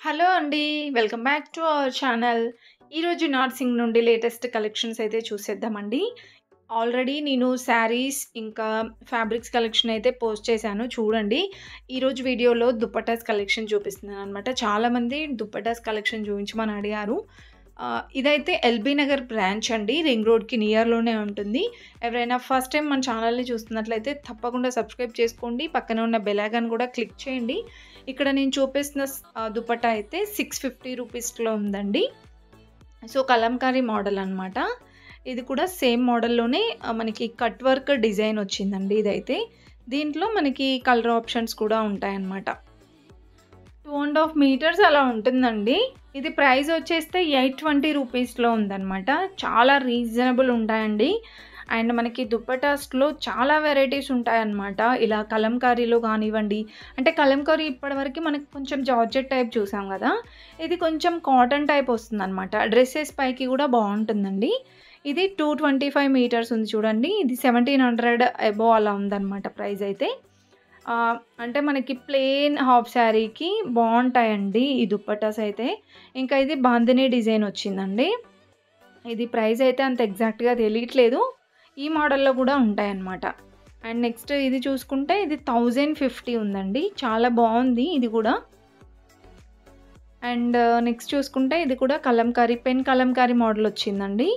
Hello అండి. Welcome back to our channel. ఈరోజు నార్సింగ్ నుండి లేటెస్ట్ కలెక్షన్స్ అయితే చూసేద్దామండి. ఆల్రెడీ నేను శారీస్ ఇంకా ఫ్యాబ్రిక్స్ కలెక్షన్ అయితే పోస్ట్ చేశాను చూడండి. ఈరోజు వీడియోలో దుపట్టాస్ కలెక్షన్ చూపిస్తున్నాననమాట. చాలామంది దుపట్టాస్ కలెక్షన్ చూపించమని అడిగారు. ఇదైతే ఎల్బీ నగర్ బ్రాంచ్ అండి. రింగ్ రోడ్‌కి నియర్‌లోనే ఉంటుంది. ఎవరైనా ఫస్ట్ టైం మన ఛానల్‌ని చూస్తున్నట్లయితే తప్పకుండా సబ్స్క్రైబ్ చేసుకోండి. పక్కన ఉన్న బెల్ ఐకాన్ కూడా క్లిక్ చేయండి. ఇక్కడ నేను చూపిస్తున్న దుపట్టా అయితే 650 రూపీస్‌లో ఉందండి. సో, కలంకారీ మోడల్ అనమాట. ఇది కూడా సేమ్ మోడల్‌లోనే మనకి కట్ వర్క్ డిజైన్ వచ్చిందండి ఇదైతే. దీంట్లో మనకి కలర్ ఆప్షన్స్ కూడా ఉంటాయన్నమాట. 2½ మీటర్స్ అలా ఉంటుందండి. ఇది ప్రైస్ వచ్చేస్తే 820 రూపీస్‌లో ఉందన్నమాట. చాలా రీజనబుల్ ఉంటాయండి. అండ్ మనకి దుపట్టాస్‌లో చాలా వెరైటీస్ ఉంటాయన్నమాట. ఇలా కలంకారీలో కానివ్వండి, అంటే కలంకారీ ఇప్పటివరకు మనకి కొంచెం జార్జెట్ టైప్ చూసాం కదా! ఇది కొంచెం కాటన్ టైప్ వస్తుందన్నమాట. డ్రెసెస్ పైకి కూడా బాగుంటుందండి. ఇది 225 మీటర్స్ ఉంది చూడండి. ఇది 1700 అబోవ్ అలా ఉందన్నమాట ప్రైస్ అయితే. అంటే మనకి ప్లెయిన్ హాఫ్ శారీకి బాగుంటాయండి ఈ దుపట్టాస్ అయితే. ఇంకా ఇది బాందిని డిజైన్ వచ్చిందండి. ఇది ప్రైస్ అయితే అంత ఎగ్జాక్ట్‌గా తెలియట్లేదు. ఈ మోడల్‌లో కూడా ఉంటాయన్నమాట. అండ్ నెక్స్ట్ ఇది చూసుకుంటే ఇది 1050 ఉందండి. చాలా బాగుంది ఇది కూడా. అండ్ నెక్స్ట్ చూసుకుంటే ఇది కూడా కలంకారీ, పెన్ కలంకారీ మోడల్ వచ్చిందండి.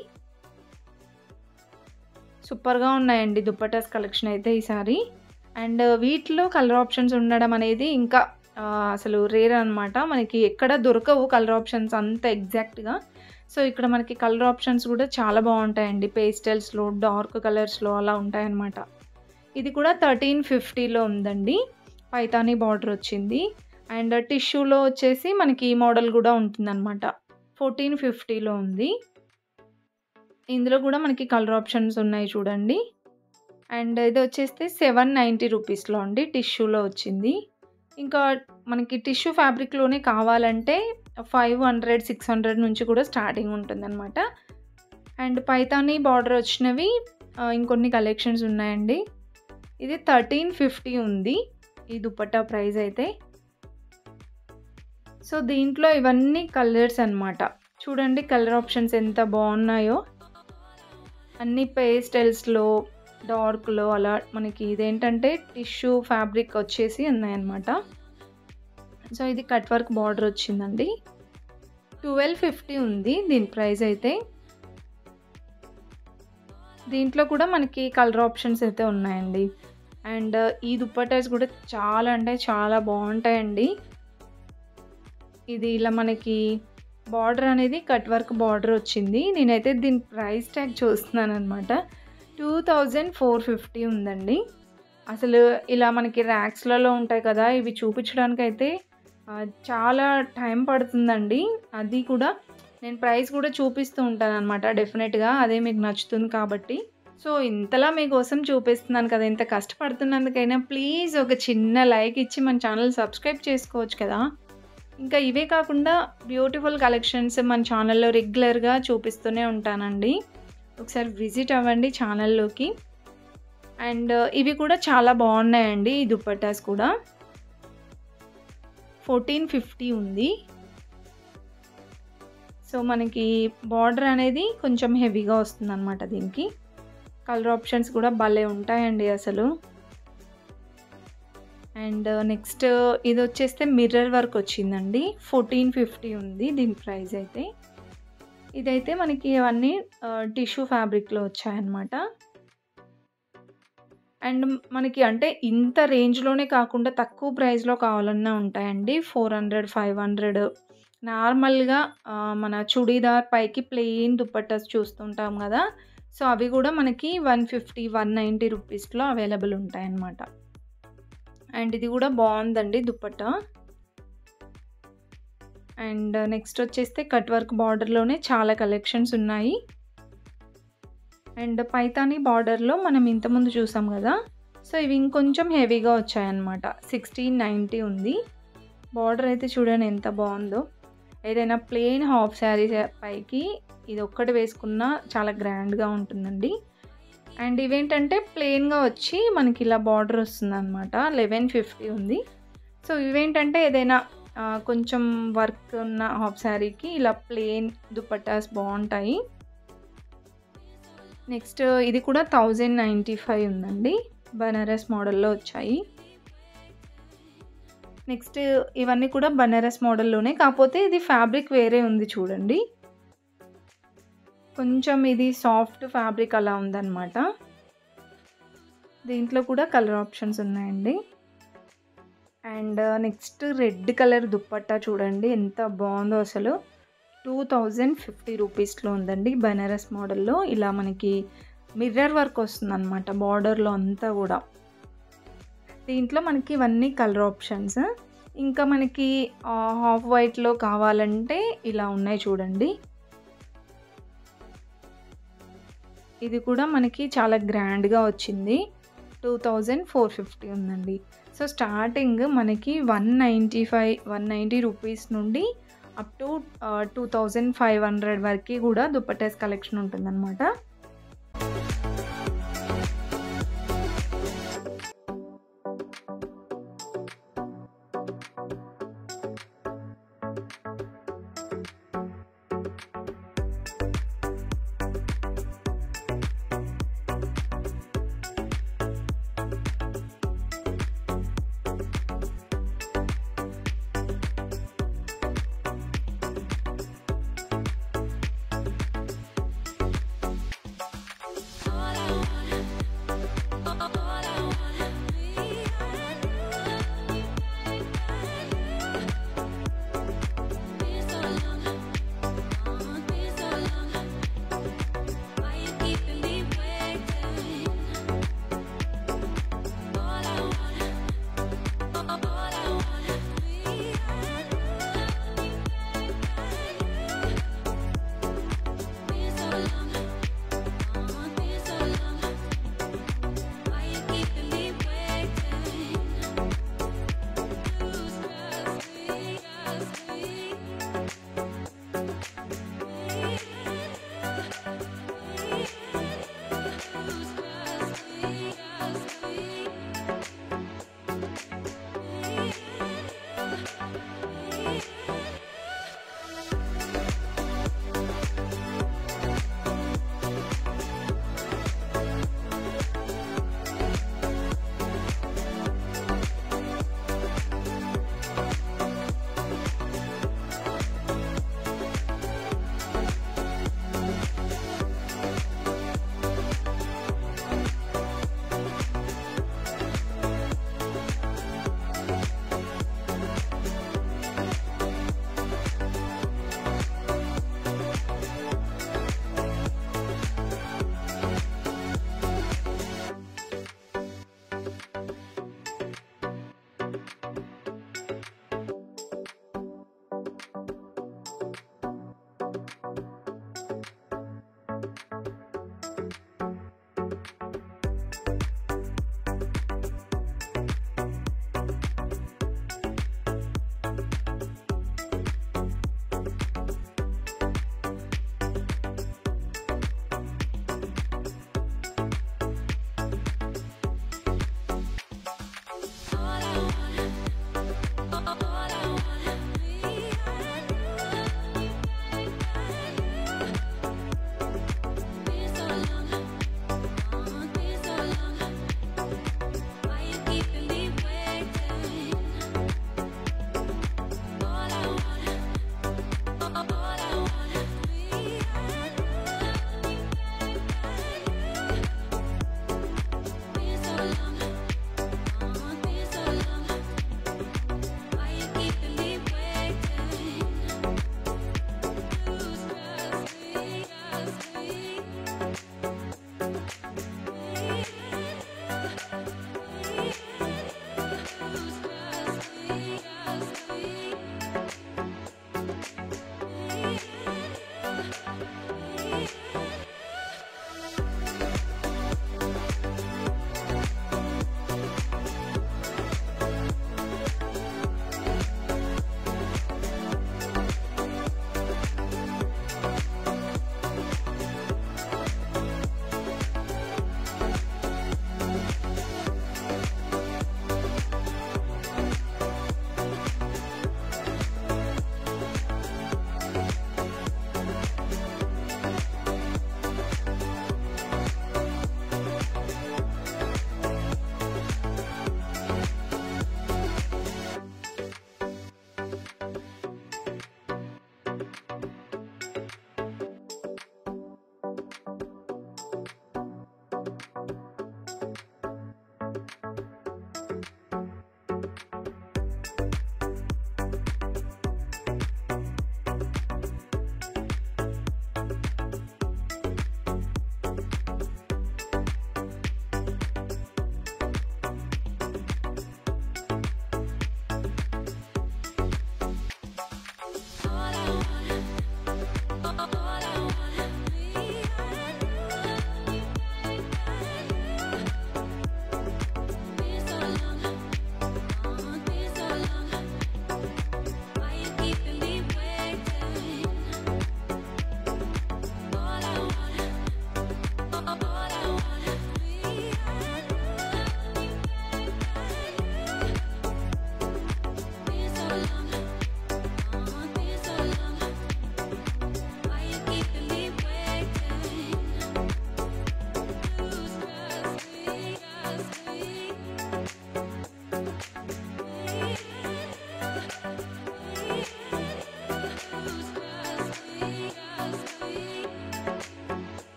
సూపర్‌గా ఉన్నాయండి దుపట్టాస్ కలెక్షన్ అయితే ఈసారి. అండ్ వీటిలో కలర్ ఆప్షన్స్ ఉండడం అనేది ఇంకా అసలు రేర్ అనమాట. మనకి ఎక్కడ దొరకవు కలర్ ఆప్షన్స్ అంత ఎగ్జాక్ట్‌గా. సో, ఇక్కడ మనకి కలర్ ఆప్షన్స్ కూడా చాలా బాగుంటాయండి. పేస్టల్స్‌లో, డార్క్ కలర్స్‌లో అలా ఉంటాయన్నమాట. ఇది కూడా 1350లో ఉందండి. పైతానీ బార్డర్ వచ్చింది. అండ్ టిష్యూలో వచ్చేసి మనకి ఈ మోడల్ కూడా ఉంటుందన్నమాట. 1450లో ఉంది. ఇందులో కూడా మనకి కలర్ ఆప్షన్స్ ఉన్నాయి చూడండి. అండ్ ఇది వచ్చేస్తే 790 రూపీస్‌లో అండి. టిష్యూలో వచ్చింది. ఇంకా మనకి టిష్యూ ఫ్యాబ్రిక్‌లోనే కావాలంటే 500, 600 నుంచి కూడా స్టార్టింగ్ ఉంటుందన్నమాట. అండ్ పైతానీ బార్డర్ వచ్చినవి ఇంకొన్ని కలెక్షన్స్ ఉన్నాయండి. ఇది 1350 ఉంది ఈ దుపట్టా ప్రైస్ అయితే. సో, దీంట్లో ఇవన్నీ కలర్స్ అన్నమాట. చూడండి కలర్ ఆప్షన్స్ ఎంత బాగున్నాయో. అన్ని పేస్టల్స్‌లో, డార్క్‌లో అలా మనకి ఇదేంటంటే టిష్యూ ఫ్యాబ్రిక్ వచ్చేసి ఉన్నాయన్నమాట. సో, ఇది కట్ వర్క్ బార్డర్ వచ్చిందండి. 1250 ఉంది దీని ప్రైస్ అయితే. దీంట్లో కూడా మనకి కలర్ ఆప్షన్స్ అయితే ఉన్నాయండి. అండ్ ఈ దుపట్టాస్ కూడా చాలా అంటే చాలా బాగుంటాయండి. ఇది ఇలా మనకి బార్డర్ అనేది కట్ వర్క్ బార్డర్ వచ్చింది. నేనైతే దీని ప్రైస్ ట్యాగ్ చూస్తున్నానన్నమాట. 2450 ఉందండి. అసలు ఇలా మనకి ర్యాక్స్‌లలో ఉంటాయి కదా! ఇవి చూపించడానికైతే చాలా టైం పడుతుందండి. అది కూడా నేను ప్రైస్ కూడా చూపిస్తూ ఉంటానన్నమాట డెఫినెట్‌గా. అదే మీకు నచ్చుతుంది కాబట్టి. సో, ఇంతలా మీకోసం చూపిస్తున్నాను కదా! ఇంత కష్టపడుతున్నందుకైనా ప్లీజ్ ఒక చిన్న లైక్ ఇచ్చి మన ఛానల్ సబ్స్క్రైబ్ చేసుకోవచ్చు కదా! ఇంకా ఇవే కాకుండా బ్యూటిఫుల్ కలెక్షన్స్ మన ఛానల్‌లో రెగ్యులర్‌గా చూపిస్తూనే ఉంటానండి. ఒకసారి విజిట్ అవ్వండి ఛానల్‌లోకి. అండ్ ఇవి కూడా చాలా బాగున్నాయండి ఈ దుపట్టాస్ కూడా. 1450 ఉంది. సో, మనకి బార్డర్ అనేది కొంచెం హెవీగా వస్తుందన్నమాట దీనికి. కలర్ ఆప్షన్స్ కూడా భలే ఉంటాయండి అసలు. అండ్ నెక్స్ట్ ఇది వచ్చేస్తే మిర్రర్ వర్క్ వచ్చిందండి. 1450 ఉంది దీని ప్రైస్ అయితే. ఇదైతే మనకి ఇవన్నీ టిష్యూ ఫ్యాబ్రిక్‌లో వచ్చాయన్నమాట. అండ్ మనకి అంటే ఇంత రేంజ్‌లోనే కాకుండా తక్కువ ప్రైస్‌లో కావాలన్నా ఉంటాయండి. 400, 500 నార్మల్‌గా మన చుడీదార్ పైకి ప్లెయిన్ దుపట్టాస్ చూస్తుంటాం కదా! సో, అవి కూడా మనకి 150, 190 రూపీస్‌లో అవైలబుల్ ఉంటాయన్నమాట. అండ్ ఇది కూడా బాగుందండి దుపట్టా. అండ్ నెక్స్ట్ వచ్చేస్తే కట్ వర్క్ బార్డర్‌లోనే చాలా కలెక్షన్స్ ఉన్నాయి. అండ్ పైతానీ బార్డర్‌లో మనం ఇంతకుముందు చూసాం కదా! సో, ఇవి ఇంకొంచెం హెవీగా వచ్చాయన్నమాట. 1690 ఉంది. బార్డర్ అయితే చూడండి ఎంత బాగుందో. ఏదైనా ప్లెయిన్ హాఫ్ శారీ పైకి ఇది ఒక్కటి వేసుకున్నా చాలా గ్రాండ్‌గా ఉంటుందండి. అండ్ ఇవేంటంటే ప్లెయిన్‌గా వచ్చి మనకి ఇలా బార్డర్ వస్తుందన్నమాట. 1150 ఉంది. సో, ఇవేంటంటే ఏదైనా కొంచెం వర్క్ ఉన్న హాఫ్ శారీకి ఇలా ప్లెయిన్ దుపట్టాస్ బాగుంటాయి. నెక్స్ట్ ఇది కూడా 1095 ఉందండి. బనారస్ మోడల్లో వచ్చాయి. నెక్స్ట్ ఇవన్నీ కూడా బనారస్ మోడల్లోనే, కాకపోతే ఇది ఫ్యాబ్రిక్ వేరే ఉంది చూడండి. కొంచెం ఇది సాఫ్ట్ ఫ్యాబ్రిక్ అలా ఉందన్నమాట. దీంట్లో కూడా కలర్ ఆప్షన్స్ ఉన్నాయండి. And next red colour dupatta చూడండి ఎంత బాగుందో అసలు. 2050 రూపీస్లో ఉందండి. బనారస్ మోడల్లో ఇలా మనకి మిర్రర్ వర్క్ వస్తుందన్నమాట బార్డర్లో అంతా కూడా. దీంట్లో మనకి ఇవన్నీ కలర్ ఆప్షన్స్. ఇంకా మనకి హాఫ్ వైట్లో కావాలంటే ఇలా ఉన్నాయి చూడండి. ఇది కూడా మనకి చాలా గ్రాండ్గా వచ్చింది. 2450 ఉందండి. సో స్టార్టింగ్ మనకి 190 రూపీస్ నుండి అప్ టు 2500 వరకు కూడా దుపట్టాస్ కలెక్షన్ ఉంటుందన్నమాట.